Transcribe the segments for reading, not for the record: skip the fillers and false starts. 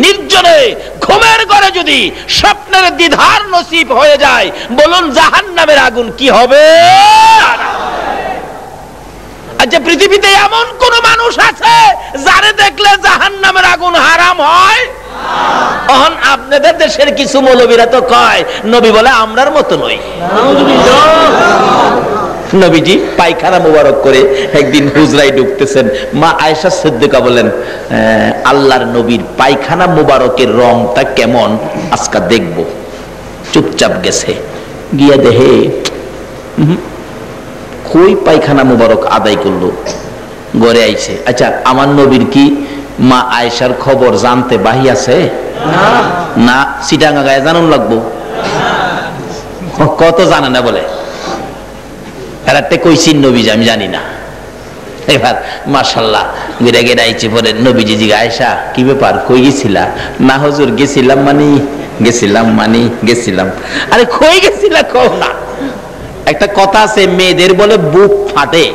নির্জনে ঘুমের ঘরে যদি স্বপ্নের দ্বিধার নসিব হয়ে যায়, বলুন জাহান্নামের আগুন কি হবে? আচ্ছা, পৃথিবীতে এমন কোন মানুষ আছে যারে দেখলে জাহান্নামের আগুন হারাম হয়? এখন আপনাদের দেশের কিছু মৌলবীরা তো কয় নবী বলে আমরার মতো নই। নবীজি পায়খানা মোবারক করে একদিন হুজরায় ঢুকতেছেন, মা আয়েশা সিদ্দিকা বলেন, আল্লাহর নবীর পায়খানা মোবারকের রংটা কেমন আজকে দেখব। চুপচাপ গেছে, গিয়া দেহে কই পায়খানা মোবারক আদায় করলো, ঘরে আইছে। আচ্ছা, আমার নবীর কি মা আয়েশার খবর জানতে বাহি আছে? না, সিটাঙ্গা গায়ে জানুন লাগবো। কত জানে না বলে কইছি নবী আমি জানি না। এবার মাশাআল্লাহ গিরা গিরা আইছে, পরে নবীজি জিজ্ঞাসা, আয়েশা কি ব্যাপার, কই গেছিলা? না হুজুর গেছিলাম মানে গেছিলাম। আরে কই গেছিলা কও না। একটা কথা আছে, মেয়েদের বলে বুক ফাটে।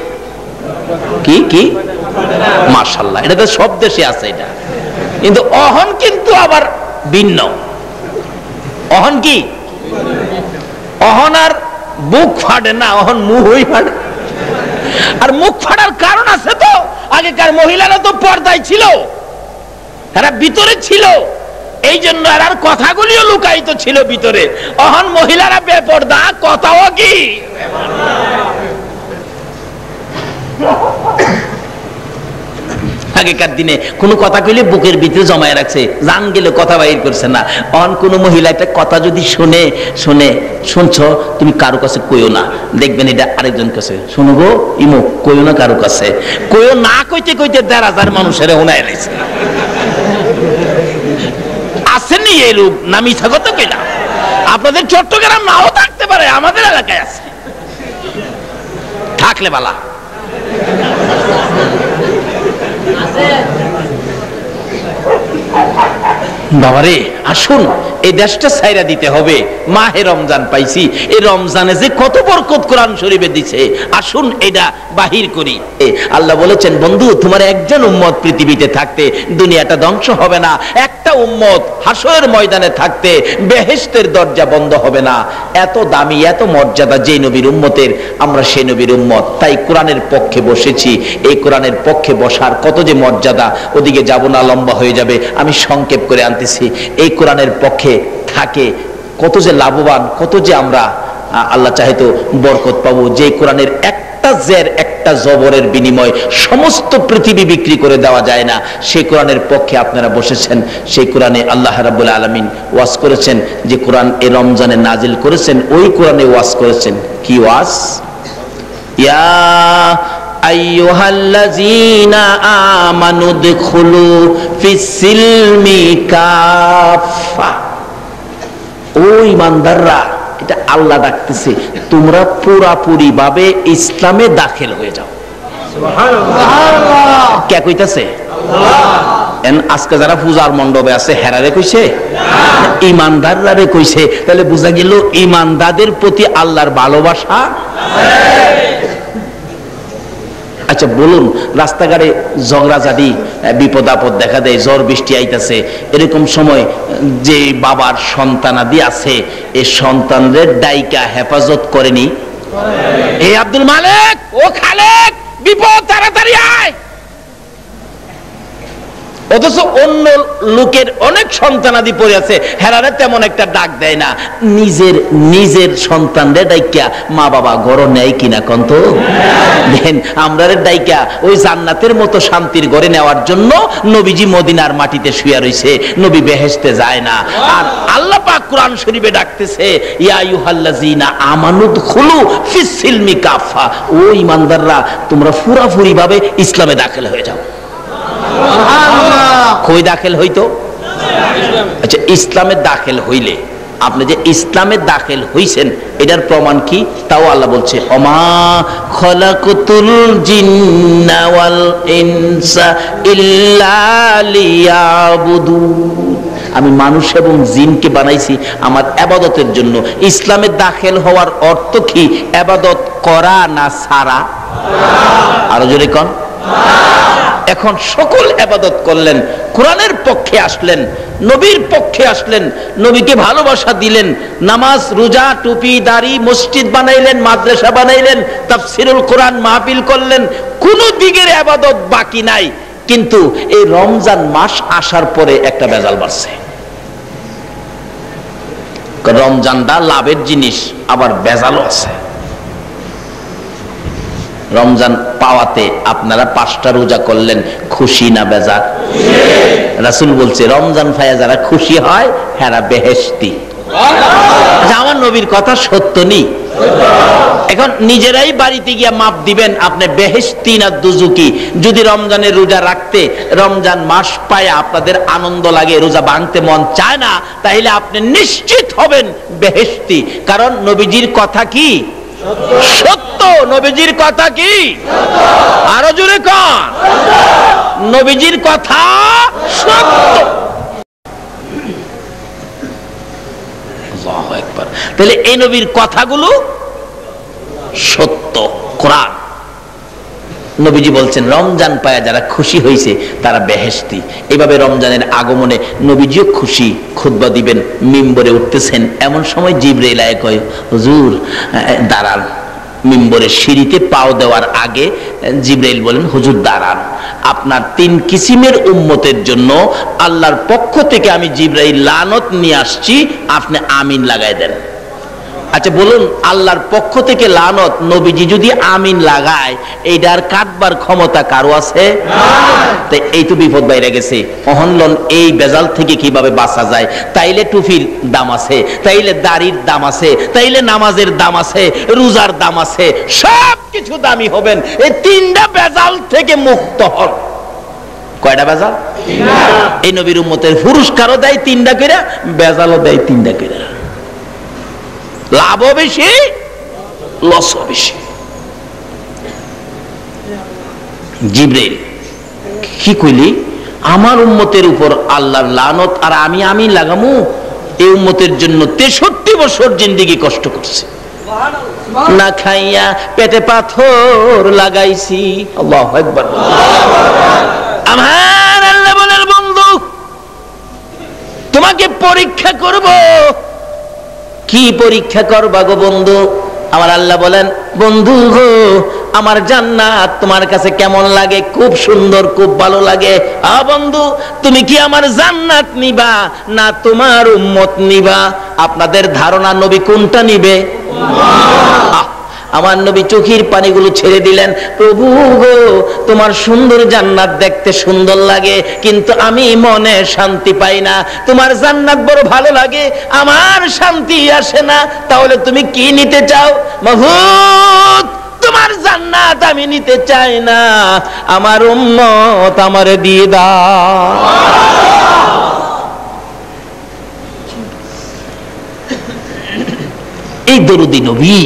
কি কি? মাশাআল্লাহ, এটা তো সব দেশে আছে এটা, কিন্তু অহন কিন্তু আবার ভিন্ন। অহন কি? অহন আর বুক ফাটে না, অহন মুহই ফাটে। আর মুখ ফাটার কারণ আছে তো, আগেকার মহিলারা তো পর্দায় ছিল, তারা ভিতরে ছিল, এই জন্য আর কথাগুলিও লুকায়িত ছিল ভিতরে। অহন মহিলারা বেপর্দা, কথাও কি? আগেকার দিনে কোন কথা কইলে বুকের ভিতরে জমায় রাখছে, জান গেলে কথা বাইর করছে না। অন কোন মহিলা একটা কথা যদি শুনছ, তুমি কারো কাছে কইও না, দেখবেন এটা আরেকজন কাছে, শুনো গো ইমো কইও না কারো কাছে, কইও না কইতে কইতে ১,৫০০ মানুষের হুনায় রয়েছে। আসেননি এই লোক, না মিথ্যা কথা কইলা? আপনাদের চট্টগ্রাম নাও থাকতে পারে, আমাদের এলাকায় আছে, থাকলে বালা। বাবারে, আসুন এই দেশটা ছাইরা দিতে হবে। মাহে রমজান পাইছি, এই রমজানে যে কত বরকত কোরআন শরীফে দিছে, আসুন এটা বাহির করি। আল্লাহ বলেছেন, বন্ধু তোমার একজন উম্মত পৃথিবীতে থাকতে দুনিয়াটা ধ্বংস হবে না, একটা উম্মত হাসরের ময়দানে থাকতে বেহেশতের দরজা বন্ধ হবে না। এত দামি, এত মর্যাদা যে নবীর উম্মতের, আমরা সেই নবীর উম্মত, তাই কোরআনের পক্ষে বসেছি। এই কোরআনের পক্ষে বসার কত যে মর্যাদা, ওদিকে যাব না, লম্বা হয়ে যাবে, আমি সংক্ষেপ করে আনতেছি। এই কোরআনের পক্ষে থাকে কত যে লাভবান, কত যে আমরা আল্লাহ চাইতো বরকত পাবো। যে কোরআনের একটা জের, একটা জবরের বিনিময় সমস্ত পৃথিবী বিক্রি করে দেওয়া যায় না, সেই কোরআনের পক্ষে আপনারা বসেছেন। সেই কোরআনে আল্লাহ রাব্বুল আলামিন ওয়াজ করেছেন, যে কোরআন এই রমজানে নাজিল করেছেন, ওই কোরআনে ওয়াজ করেছেন। কি ওয়াজ? ইয়া আইয়ুহাল্লাযীনা আমানু দুখুলু ফিস-সিলমি কাফা। ও ঈমানদাররা, এটা আল্লাহ ডাকতেছে, তোমরা পুরাপুরি ভাবে ইসলামে দাখিল হয়ে যাও। সুবহানাল্লাহ। কে কইতাছে? আল্লাহ। এন আজকে যারা পূজার মণ্ডপে আছে হেরারে কইছে? না, ঈমানদাররা রে কইছে। তাহলে বুঝা গেল ঈমানদারদের প্রতি আল্লাহর ভালোবাসা আছে। আচ্ছা বলুন, রাস্তাঘাটে ঝগড়াঝাটি, বিপদ আপদ দেখা দেয়, ঝড় বৃষ্টি আইতাছে, এরকম সময় যে বাবার সন্তানাদি আছে, এই সন্তানদের ডাইকা হেফাজত করেনি? এই আব্দুল মালিক, ও খালেক, বিপদ তাড়াতাড়ি আয়। অথচ অন্য লোকের অনেক সন্তানাদি পড়ে আছে, হেরারে তেমন একটা ডাক দেয় না। নিজের সন্তানদের ডাইকা মা বাবা ঘর নেয় কিনা কন্ত দেন? আমরা ডাইকা ওই জান্নাতের মতো শান্তির ঘরে নেওয়ার জন্য নবীজি মদিনার মাটিতে শুয়ে রইছে, নবী বেহেশতে যায় না। আর আল্লাহ পাক কোরআন শরীফে ডাকতেছে, ইয়া আইয়ুহাল্লাযীনা আমানু দুখুলু ফিস-সিলমি কাফা। ও ঈমানদাররা, তোমরা পুরোপুরি ভাবে ইসলামে দাখিল হয়ে যাও। কই দাখিল হইতো? আচ্ছা, ইসলামে দাখিল হইলে, আপনি যে ইসলামে দাখিল হইছেন, এটার প্রমাণ কি? তাও আল্লাহ বলছে, ওমা খলাকুতুল জিন্না ওয়াল ইনসা ইল্লা লিয়াবুদুন। আমি মানুষ এবং জিনকে বানাইছি আমার ইবাদতের জন্য। ইসলামে দাখিল হওয়ার অর্থ কি? ইবাদত করা না ছাড়া? আরো জোরে কোন? এখন সকল ইবাদত করলেন, কোরআনের পক্ষে আসলেন, নবীর পক্ষে আসলেন, নবীকে ভালোবাসা দিলেন, নামাজ রোজা টুপি দাড়ি মসজিদ বানাইলেন, মাদ্রাসা বানাইলেন, তাফসিরুল কোরআন মাহফিল করলেন, কোন দিকের ইবাদত বাকি নাই। কিন্তু এই রমজান মাস আসার পরে একটা ভেজাল বাড়ছে। রমজানটা লাভের জিনিস, আবার ভেজালও আছে। রমজান পাওয়াতে আপনারা 5টা রোজা করলেন, খুশি না বেজার? রাসূল বলছে রমজান পায়া যারা খুশি হয় হেরা বেহেশতি। আমার নবীর কথা সত্য নি? এখন নিজেরাই বাড়িতে গিয়া মাপ দিবেন আপনি বেহেশতি না দুজুকি। যদি রমজানের রোজা রাখতে রমজান মাস পায় আপনাদের আনন্দ লাগে, রোজা ভাঙতে মন চায় না, তাহলে আপনি নিশ্চিত হবেন বেহেশতি। কারণ নবীজির কথা কি সত্য? নবীজির কথা কি? আরো জোরে কন, নবীজির কথা সত্য। আল্লাহু আকবার। তাহলে এই নবীর কথাগুলো সত্য। কোরআন নবীজি বলছেন রমজান পায়া যারা খুশি হয়েছে তারা বেহেশতি। এইভাবে রমজানের আগমনে নবীজিও খুশি, খুতবা দিবেন, মিম্বরে উঠতেছেন। এমন সময় জিবরাইল আয়ে কয় হুজুর দাঁড়ান। মিম্বরের সিঁড়িতে পাও দেওয়ার আগে জিবরাইল বলেন হুজুর দাঁড়ান, আপনার 3 কিসিমের উম্মতের জন্য আল্লাহর পক্ষ থেকে আমি জিবরাইল লানত নিয়ে আসছি, আপনি আমিন লাগাই দেন। আচ্ছা বলুন, আল্লাহর পক্ষ থেকে লানত নবীজি যদি আমিন লাগায় এইটার কাটবার ক্ষমতা কারো আছে? তাই এই তো বিপদ বাইরে গেছে। অহনলন এই বেজাল থেকে কিভাবে বাঁচা যায়? তাইলে টুপির দাম আছে, তাইলে দাড়ির দাম আছে, তাইলে নামাজের দাম আছে, রোজার দাম আছে, সব কিছু দামি হবেন। এই 3টা বেজাল থেকে মুক্ত হন। কয়টা বেজাল? এই নবীর উম্মতের পুরস্কারও দেয় 3টা করে, বেজালও দেয় 3টা করে। লাভও বেশি, লসও বেশি। জিবরাইল কি কইলি? আমার উম্মতের উপর আল্লাহর লানত আর আমি আমিন লাগামু? এই উম্মতের জন্য 63 বছর জিন্দেগি কষ্ট করছে, না খাইয়া পেটে পাথর লাগাইছি। আল্লাহু আকবার। আমার আল্লাহ বলেন বন্ধু তোমাকে পরীক্ষা করব। কি পরীক্ষা করবা গো বন্ধু? আমার আল্লাহ বলেন বন্ধু গো আমার জান্নাত তোমার কাছে কেমন লাগে? খুব সুন্দর, খুব ভালো লাগে। বন্ধু তুমি কি আমার জান্নাত নিবা না তোমার উম্মত নিবা? আপনাদের ধারণা নবী কোনটা নিবে? আমার নবী চোখের পানিগুলো ছেড়ে দিলেন, প্রভু গো তোমার সুন্দর জান্নাত দেখতে সুন্দর লাগে, কিন্তু আমি মনে শান্তি পাই না। তোমার জান্নাত বড় ভালো লাগে, আমার শান্তি আসে না। তাহলে তুমি কি নিতে চাও? মাহবুব তোমার জান্নাত আমি নিতে চাই না, আমার উম্মত আমারে দিয়ে দাও। এই দরুদি নবী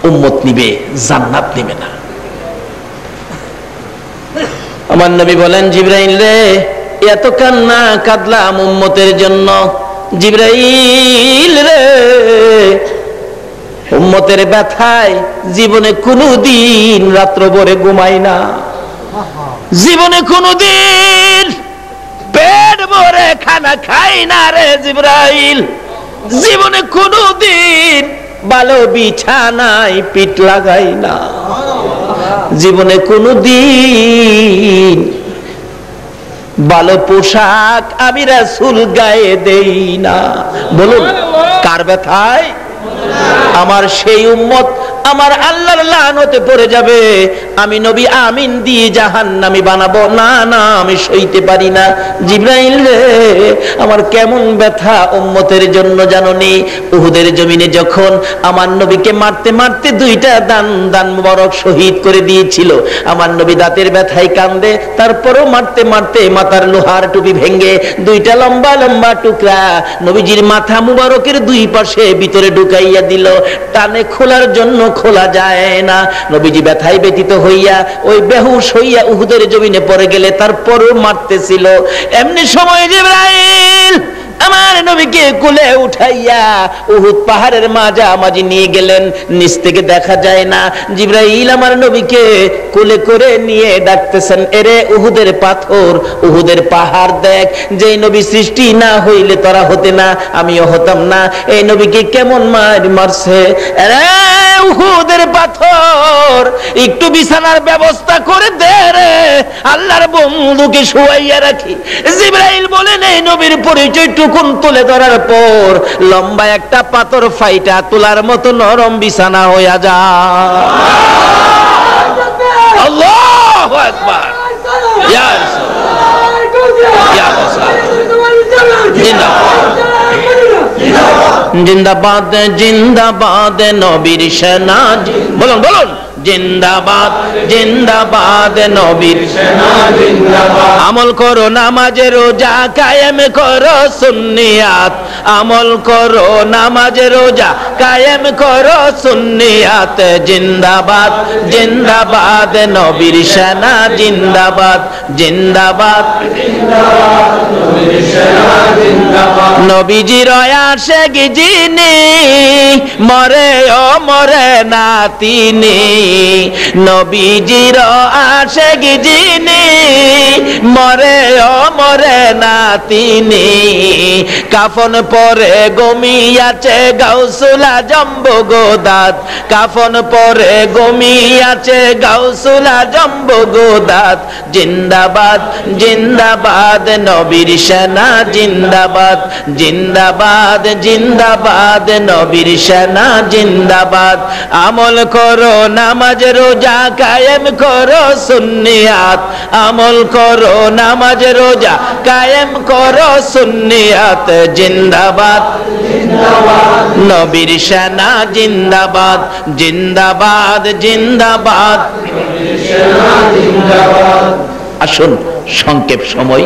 উম্মত নিবে, জান্নাত নিবে না। আমার নবী বলেন জিবরাইল রে এত কান্না কাঁদলাম উম্মতের জন্য। জিবরাইল রে উম্মতের ব্যথায় জীবনে কোনোদিন রাত্র ভরে ঘুমাই না, জীবনে কোনোদিন পেট ভরে খানা খাই না রে জিবরাইল, জীবনে কোনোদিন ভালো বিছানায় পিঠ লাগাই না, জীবনে কোনোদিন ভালো পোশাক আমি রাসূল গায়ে দেই না। বলুন কার ব্যথায়? আমার সেই উম্মত আমার আল্লাহর লানতে পড়ে যাবে। আমি নবী আমিন দিয়ে জাহান্নামী বানাবো না, না আমি সইতে পারি না। জিবরাইল রে আমার কেমন ব্যথা উম্মতের জন্য জানোনি? উহুদের জমিনে যখন আমার নবীকে মারতে মারতে 2টা দান মুবারক শহীদ করে দিয়েছিল, আমার নবী দাঁতের ব্যথায় কান্দে, তারপরও মারতে মারতে মাথার লোহার টুপি ভেঙে 2টা লম্বা লম্বা টুকরা নবীজির মাথা মুবারকের 2 পাশে ভিতরে ঢুকাইয়া দিল। টানে খোলার জন্য খোলা যায় না। নবীজি ব্যথায় ব্যথিত হইয়া ওই বেহুশ হইয়া উহুদের জমিনে পড়ে গেলে তারপরও মারতেছিল। এমনি সময় জিবরাইল আমার নবীকে কোলে উঠাইয়া উহুদ পাহাড়ের মাঝামাঝি নিয়ে গেলেন। নিচ থেকে দেখা যায় না, জিবরাইল আমার নবীকে কোলে করে নিয়ে ডাকতেছেন, এরে উহুদের পাথর, উহুদের পাহাড় দেখ, যেই নবী সৃষ্টি না হইলে তোরা হতে না, আমিও হতাম না, এই নবীকে কেমন মারছে। এরে উহুদের পাথর, একটু বিছানার ব্যবস্থা করে দে রে, আল্লাহর বন্ধুকে শুয়াইয়া রাখি। জিবরাইল বলেন, এই নবীর পরিচয় টুকুন তুলে ধরার পর লম্বা একটা পাথর ফাইটা তোলার মতো নরম বিছানা হইয়া যায়। আল্লাহু আকবার। ইয়া জিন্দাবাদ জিন্দাবাদ নবীর সেনা, বলুন বলুন, জিন্দাবাদ জিন্দাবাদ নবীর সেনা জিন্দাবাদ। আমল করো নামাজে রোজা কায়েম করো সুন্নিয়াত, আমল করো নামাজে রোজা কায়েম করো সুন্নিয়াত। জিন্দাবাদ জিন্দাবাদ নবীর সেনা জিন্দাবাদ, জিন্দাবাদ জিন্দাবাদ নবীর সেনা জিন্দাবাদ। নবীজির আশিক যিনি মরে ও মরে না তিনি, নবীজির আশিক যিনি মরে ও মরে না তিনি। কাফন পরে গমিয়াছে গাউসুল আজম বগদাদ, কাফন পরে গমিয়াছে গাউসুল আজম বগদাদ। জিন্দাবাদ জিন্দাবাদ নবীর সেনা জিন্দাবাদ, জিন্দাবাদ জিন্দাবাদ নবীর সেনা জিন্দাবাদ। আমল করো নামাজ রোজা কায়েম করো সুন্নিয়াত, আমল করো নামাজ রোজা কায়েম করো সুন্নিয়াত। জিন্দাবাদ জিন্দাবাদ নবীর সেনা জিন্দাবাদ, জিন্দাবাদ জিন্দাবাদ নবীর সেনা জিন্দাবাদ। আসুন সংক্ষেপ সময়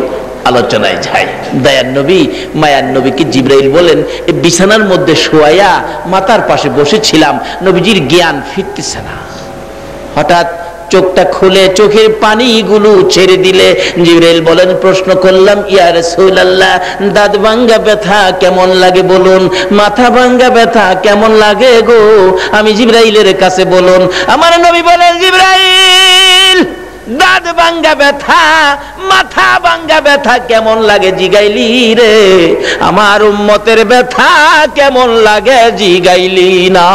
আলোচনায় যাই। দয়ার নবী মায়ার নবীকে জিবরাইল বলেন, এই বিছানার মধ্যে শোয়া মাথার পাশে বসেছিলাম, নবীজির জ্ঞান ফিরতেছে না। হঠাৎ চোখটা খুলে চোখের পানিগুলো ছেড়ে দিলে জিবরাইল বলেন, প্রশ্ন করলাম, ইয়া রাসূলুল্লাহ, দাঁত ভাঙ্গা ব্যথা কেমন লাগে বলুন, মাথা ভাঙ্গা ব্যথা কেমন লাগে গো, আমি জিবরাইলের কাছে বলুন। আমার নবী বলেন, জিবরাইল দাঁত ভাঙ্গা ব্যথা মাথা ভাঙ্গা ব্যথা কেমন লাগে জিগাইলি রে, আমার উম্মতের ব্যথা কেমন লাগে জিগাইলি না।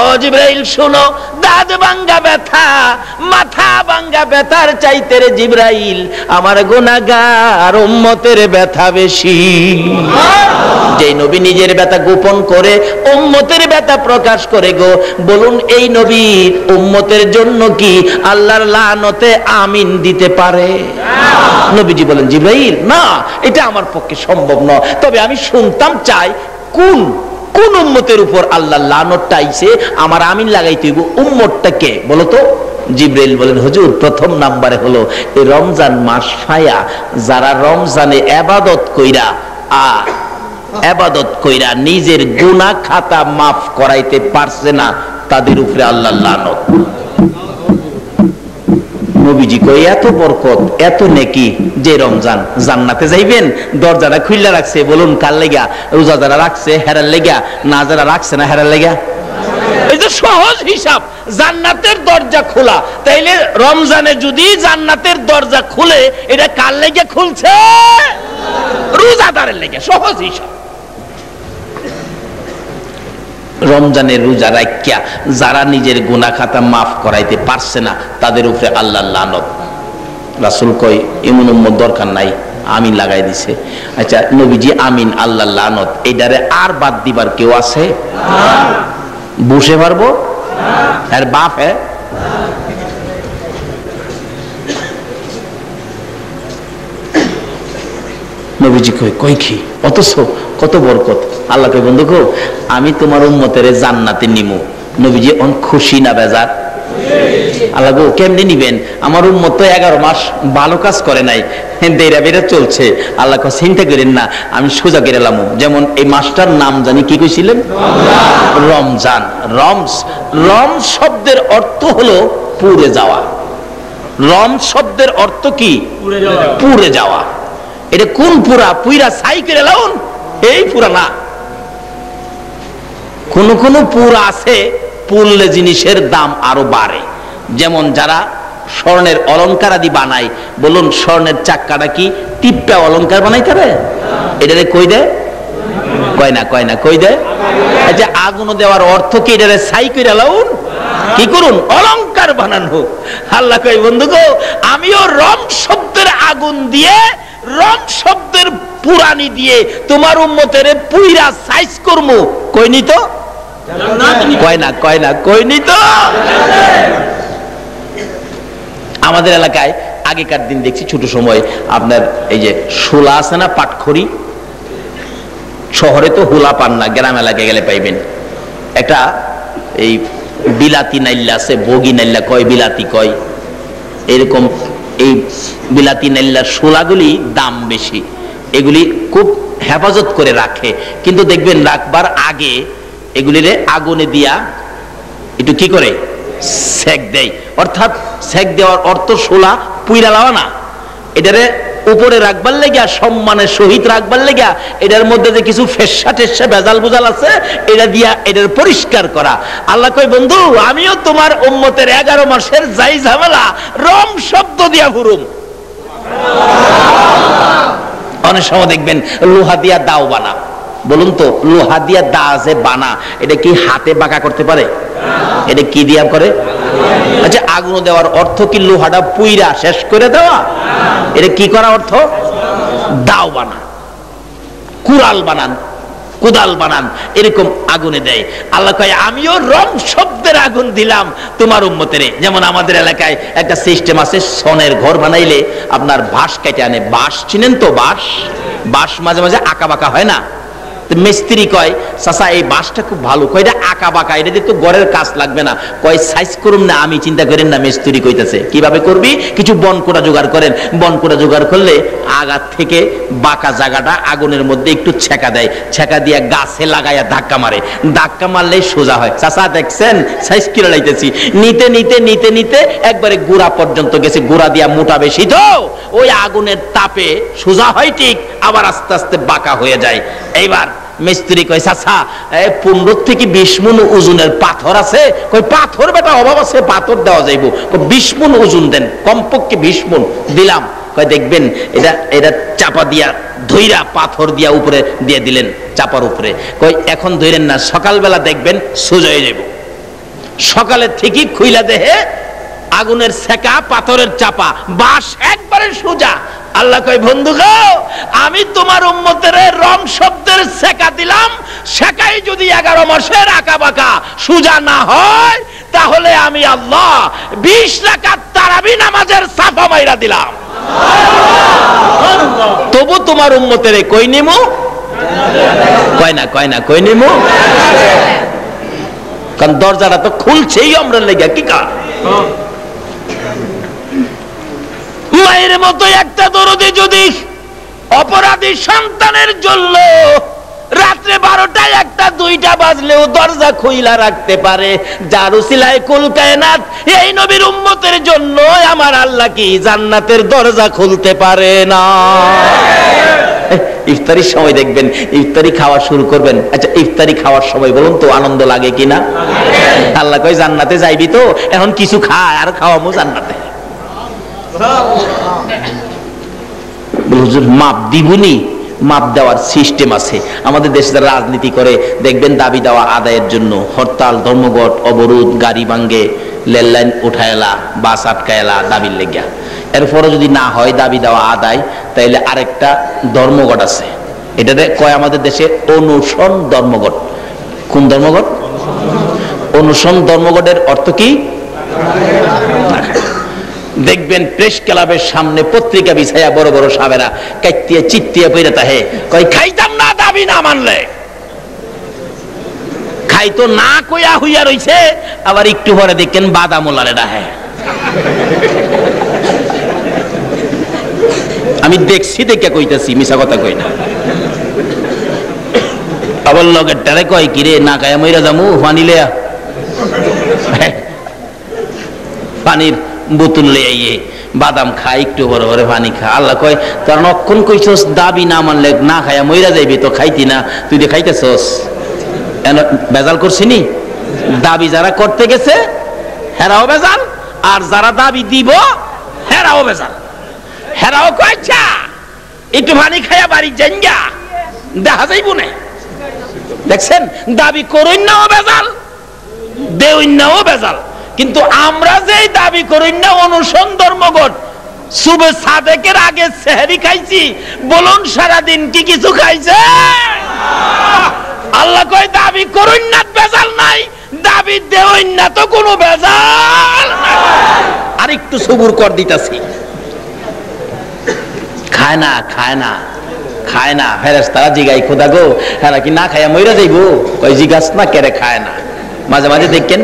ও জিবরাইল শুনো, দাঁত ভাঙ্গা ব্যথা মাথা ভাঙ্গা ব্যথার চাইতে রে জিবরাইল আমার গুনাহগার উম্মতের ব্যথা বেশি। যে নবী নিজের ব্যথা গোপন করে উম্মতের ব্যথা প্রকাশ করে গো, বলুন এই নবীর উম্মতের জন্য কি আল্লাহর লানতে আমিন দিতে পারে? নবীজি বলেন, জিবরাইল না, এটা আমার পক্ষে সম্ভব নয়, তবে আমি শুনতাম চাই কোন কোন উম্মতের উপর আল্লাহর লানতটা আইছে, আমার আমিন লাগাইতে হইব, উম্মতটা কে বলো তো? জিবরাইল বলেন, হুজুর প্রথম নাম্বারে হলো এই রমজান মাস ফায়া যারা রমজানে ইবাদত কইরা ইবাদত কইরা নিজের গুনাহ খাতা মাফ করাইতে পারছে না, তাদের উপরে আল্লাহর লানত। নবীজি কই এত বরকত এত নেকি, যে রমজান জান্নাতে যাইবেন দরজাটা খুইলা রাখছে, বলুন কার লাগা? রোজা যারা রাখছে হেরার লাগা, না যারা রাখছে না হেরার লাগা। এই যে সহজ হিসাব, জান্নাতের দরজা খোলা, তাইলে রমজানে যদি জান্নাতের দরজা খুলে, এটা কার লাগা খুলছে? রোজাদারের লাগা। সহজ হিসাব। রমজানের রোজা রাখিয়া যারা নিজের গুনাহ খাতা মাফ করাইতে পারছে না, তাদের উপরে আল্লাহর লানত। রাসূল কই এমন উম্মত দরকার নাই, আমিন লাগাই দিছে। আচ্ছা নবীজি আমিন আল্লাহর লানত এটারে আর বাদ দিবার কেউ আছে? বসে পারবো? আর বাপ হ্যাঁ নবীজি কই কি, অথচ কত বরকত। আল্লাহ কই, বন্ধু গো আমি তোমার উম্মতের জান্নাতে নিমু। নবীজি অন খুশি না বেজার? আল্লাহ গো কেমনে নিবেন, আমার উম্মত তো 11 মাস ভালো কাজ করে নাই, দেরা বেরা চলছে। আল্লাহ কই চিন্তা করেন না, আমি সোজা করে এলাম। যেমন এই মাসটার নাম জানি কি কইছিলেন? রমজান। রম শব্দের অর্থ হলো পুড়ে যাওয়া। রম শব্দের অর্থ কি? পুড়ে যাওয়া। এটা কোন পুরা? পুইরা ছাই করে লাউন, এই পুরা না। কোন কোন পুরা আছে পুরলে জিনিসের দাম আরো বাড়ে। যেমন যারা স্বর্ণের অলংকার আদি বানায়, বলুন স্বর্ণের চাক্কাটা কি টিপটা অলংকার বানাইতে হবে? এটারে কই দেয়? কয় না, কয় না, কই দেয়? আচ্ছা, আগুন দেওয়ার অর্থ কি এটারে ছাই করে লাউন? কি করুন? অলংকার বানানো। আল্লাহ কয় বন্ধু গো, আমিও রম শব্দের আগুন দিয়ে, রম শব্দের পুরানি দিয়ে তোমার উম্মতের পুইরা সাইজ করমু। কইনি তো? কয় না, কয় না, কইনি তো? আমাদের এলাকায় আগেকার দিন দেখছি ছোট সময় আপনার এই যে শোলা আছে না, পাটখড়ি, শহরে তো হুলা পান না, গ্রাম এলাকায় গেলে পাইবেন। একটা এই বিলাতি নাইল্লা আছে, বগি নাইল্লা কয়, বিলাতি কয়, এরকম এই বিলাতি নাইল্লার শোলাগুলি দাম বেশি, এগুলি খুব হেফাজত করে রাখে। কিন্তু দেখবেন রাখবার আগে এগুলিরে আগুনে দিয়া একটু কি করে সেক দেয়। অর্থাৎ সেক দেওয়ার অর্থ শোলা পুইরা লাওয়া না, এটারে উপরে রাখবার লেগিয়া, সম্মানের সহিত রাখবার লেগিয়া এটার মধ্যে যে কিছু ফেসা টেসা ভেজাল বুজাল আছে এটা দিয়া এটার পরিষ্কার করা। আল্লাহ কয় বন্ধু, আমিও তোমার উম্মতের 11 মাসের যাই ঝামেলা রম শব্দ দিয়া ফুরুম। অনেক সময় দেখবেন লোহা দিয়া দাও বানা। বলুন তো, লোহা দিয়া দা যে বানা, এটা কি হাতে বাঁকা করতে পারে? এটা কি দিয়া করে? আচ্ছা, আগুন দেওয়ার অর্থ কি লোহাটা পুইরা শেষ করে দেওয়া? এটা কি করা অর্থ? দাও বানান, কুড়াল বানান, কোদাল বানান, এরকম আগুনে দেয়। আল্লাহ কয় আমিও রং শব্দের আগুন দিলাম তোমার উম্মতের। যেমন আমাদের এলাকায় একটা সিস্টেম আছে, সনের ঘর বানাইলে আপনার বাঁশ কেটে আনে। বাঁশ চিনেন তো? বাঁশ, বাঁশ মাঝে মাঝে আঁকা বাঁকা হয় না? মিস্ত্রি কয় চাচা এই বাঁশটা খুব ভালো, কয় এটা আঁকা বাঁকা, এটা দিয়ে তো ঘরের কাজ লাগবে না। কয় সাইজ করুন না, আমি চিন্তা করেন না। মিস্ত্রি কইতেছে কিভাবে করবি? কিছু বনকোটা জোগাড় করেন। বনকোটা জোগাড় করলে আগার থেকে বাঁকা জায়গাটা আগুনের মধ্যে একটু ছেঁকা দেয়, ছেঁকা দিয়ে গাছে লাগাইয়া ধাক্কা মারে, ধাক্কা মারলেই সোজা হয়। চাচা দেখছেন সাইজ কিনে লাইতেছি। নিতে নিতে নিতে নিতে একবারে গোড়া পর্যন্ত গেছে, গোড়া দিয়া মোটা বেশি তো ওই আগুনের তাপে সোজা হয় ঠিক, আবার আস্তে আস্তে বাঁকা হয়ে যায়। এইবার মিস্ত্রি কয় চাচা 15 থেকে 20 মণ ওজনের পাথর আছে। কই পাথর বেটা অভাব আছে, পাথর দেওয়া যাইব। 20 মণ ওজন দেন, কমপক্ষে 20 মণ দিলাম। কয় দেখবেন এটা এটা চাপা দিয়া ধইরা পাথর দিয়া উপরে দিয়ে দিলেন চাপার উপরে। কই এখন ধইরেন না, সকালবেলা দেখবেন সোজা হয়ে যাইব। সকালের থেকে খুইলা দেহে আগুনের সেকা, পাথরের চাপা, বাঁশ একবারে সোজা। আল্লাহ কয় বন্ধু গো, আমি তোমার উম্মতের রং শব্দের সেকা দিলাম, সেকাই যদি 11 মাসের আঁকা বাঁকা সোজা না হয়, তাহলে আমি আল্লাহ 20 রাকাত তারাবি নামাজের সাফা মাইরা দিলাম। তবু তোমার উম্মতের কই নিমু? কয় না, কয় না, কই নিমু? কারণ দরজাটা তো খুলছেই আমরা লেগে। কি কা মায়ের মতো একটা দরদে যদি অপরাধী সন্তানের জন্য রাত্রে 12টায় 1টা 2টা বাজলেও দরজা খুইলা রাখতে পারে, যার উসিলায় কুল কায়নাত এই নবীর উম্মতের জন্য আমার আল্লাহ কি জান্নাতের দরজা খুলতে পারে না? ইফতারির সময় দেখবেন, ইফতারি খাওয়া শুরু করবেন। আচ্ছা, ইফতারি খাওয়ার সময় বলুন তো আনন্দ লাগে কিনা? আল্লাহ কয় জান্নাতে যাইবি তো, এখন কিছু খায় আর খাওয়ামো জান্নাতে। মাপ দিবনি, মাপ দেওয়ার সিস্টেম আছে। আমাদের দেশে যারা রাজনীতি করে দেখবেন দাবি দেওয়া আদায়ের জন্য হরতাল, ধর্মঘট, অবরোধ, গাড়ি ভাঙ্গে, রেল লাইন উঠায়লা, বাস আটকায়লা দাবির লেগিয়া। এরপরে যদি না হয় দাবি দেওয়া আদায়, তাইলে আরেকটা ধর্মঘট আছে। এটাতে কয় আমাদের দেশে অনশন ধর্মঘট। কোন ধর্মঘট? অনশন ধর্মঘটের অর্থ কি? দেখবেন প্রেস ক্লাবের সামনে পত্রিকা বিছাইয়া বড় বড় সাবেরা কাইতিয়ে চিত্তিয়ে পইরা তাহে কই খাইতাম না দাবি না মানলে। খাইতো না কইয়া হইয়া রইছে, আবার একটু পরে দেখেন বাদামোলারে ডাহে। আমি দেখছি দেখে কইতাছি, মিছা কথা কই না। আবার লগের টারে কয় কিরে না খাইয়া মইরা যামু, পানি লেয়া। পানির বোতল লই আইয়ে বাদাম খা, একটু বড় বড় পানি খা। আল্লাহ কয় তোর নক্ষণ কইছস দাবি না মানলে না খাইয়া মইরা যাইবি, তো খাইতি না, তুই যে খাইতেছস বেজাল করছিনি। দাবি যারা করতে গেছে হেরাও বেজাল, আর যারা দাবি দিব হেরাও বেজাল। হেরাও কয়ছা একটু পানি খাইয়া বাড়ি যাইগা, দেখা যাইব না। দেখছেন, দাবি করুন নাও বেজাল, দেউন নাও বেজাল। কিন্তু আমরা যে দাবি করি না অনুসরণ ধর্মঘট, সুবে সাদেকের আগে সেহরি খাইছি, বলুন সারাদিন কি কিছু খাইছে? আল্লাহ কয় দাবি করুন না বেজাল নাই, দাবি দেউন না তো কোনো বেজাল। আর একটু সবুর কর দিতাছি। খায় না খায় না খায় না, ফেরেশতারা জিগাই খোদা গো হেরা কি না খাইয়া মইরা যাইবো? কই জিগাস না, কেরে খায় না। মাঝে মাঝে দেখেন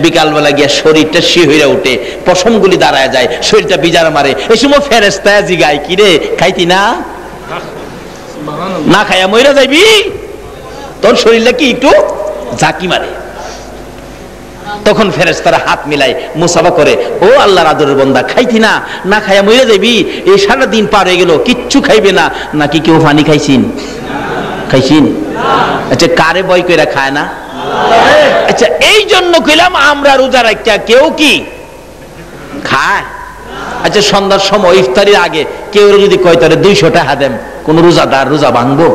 বিকালবেলা গিয়া শরীরটা শি হইয়া উঠে, পশমগুলি দাঁড়ায় যায়, শরীরটা বিজার মারে। এই সময় ফেরেশতা জিগাই কি রে খাইতি না, না খাইয়া মইরা যাইবি? তোর শরীরটা কি একটু ঝাঁকি মারে। তখন ফেরেশতারা হাত মিলাই মুসাফা করে, ও আল্লাহর আদরের বান্দা, খাইতি না, না খাইয়া মইরা যাইবি? এই সারা দিন পার হয়ে গেল, কিচ্ছু খাইবে না, নাকি কেউ পানি খাইছিন? খাইছিন? আচ্ছা, কারে বয় কইরা খায় না? আচ্ছা, এই জন্য কইলাম আমরা রোজা রাখা কেউ কি খায়? আচ্ছা, সন্ধ্যার সময় ইফতারির আগে কেউ যদি কয় তারে 200 টাকা দেন, কোন রোজাদার রোজা ভাঙবো?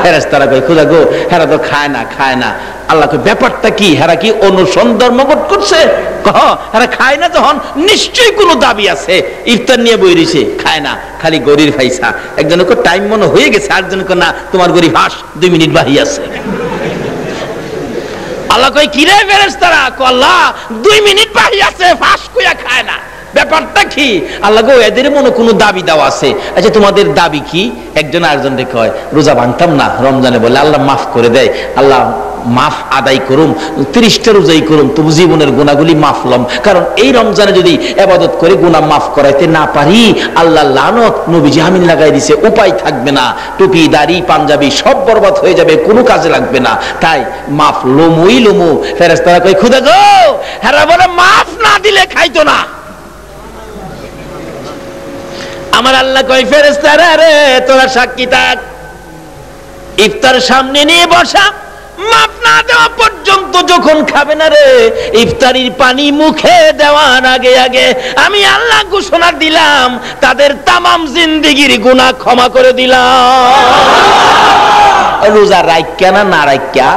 ফেরেশতারা কয় খোদা গো হেরা তো খায় না খায় না। আল্লাহ কয় ব্যাপারটা কি, হেরা কি অনুসরণ ধর্মঘট করছে? কহ হেরা খায় না যখন নিশ্চয়ই কোনো দাবি আছে, ইফতার নিয়ে বই রইছে, খায় না, খালি গরির ফাইসা। একজনের কো টাইম মনে হয়ে গেছে, আরেকজনের কো না তোমার গরিব হাস 2 মিনিট বাহি আছে। আল্লাহ কই কি রে ফেরেশতারা? কো আল্লাহ 2 মিনিট বাহি আছে, ফাঁস কইয়া খায় না, ব্যাপারটা কি? আল্লাহ গো এদের মনে কোনো দাবি দাও আছে। আচ্ছা, তোমাদের দাবি কি? একজন আরেকজনকে কয় রোজা ভাঙতাম না রমজানে, বলে আল্লাহ মাফ করে দেয়, আল্লাহ মাফ আদায় করুম, 30টা রোজাই করুম, তবু জীবনের গুনাহগুলি মাফ লম। কারণ এই রমজানে যদি ইবাদত করে গুনাহ মাফ করাইতে না পারি, আল্লাহ লানত নবীজি আমিন লাগাই দিছে, উপায় থাকবে না, টুপি দাড়ি পাঞ্জাবি সব বরবাদ হয়ে যাবে, কোনো কাজে লাগবে না, তাই মাফ লমুই লমু। ফেরেশতারা কয় খোদা গো হেরা বলে মাফ না দিলে খাইতো না। আমার আল্লাহ কয় ফেরেশতারা রে তোরা সাক্ষী থাক, ইফতার সামনে নিয়ে বসা, মাফ না দেওয়া পর্যন্ত যখন খাবে না রে, ইফতারির পানি মুখে দেওয়ার আগে আগে আমি আল্লাহ ঘোষণা দিলাম তাদের তামাম জিন্দেগির গুনাহ ক্ষমা করে দিলাম। রোজা রাইখা না না রাইখা?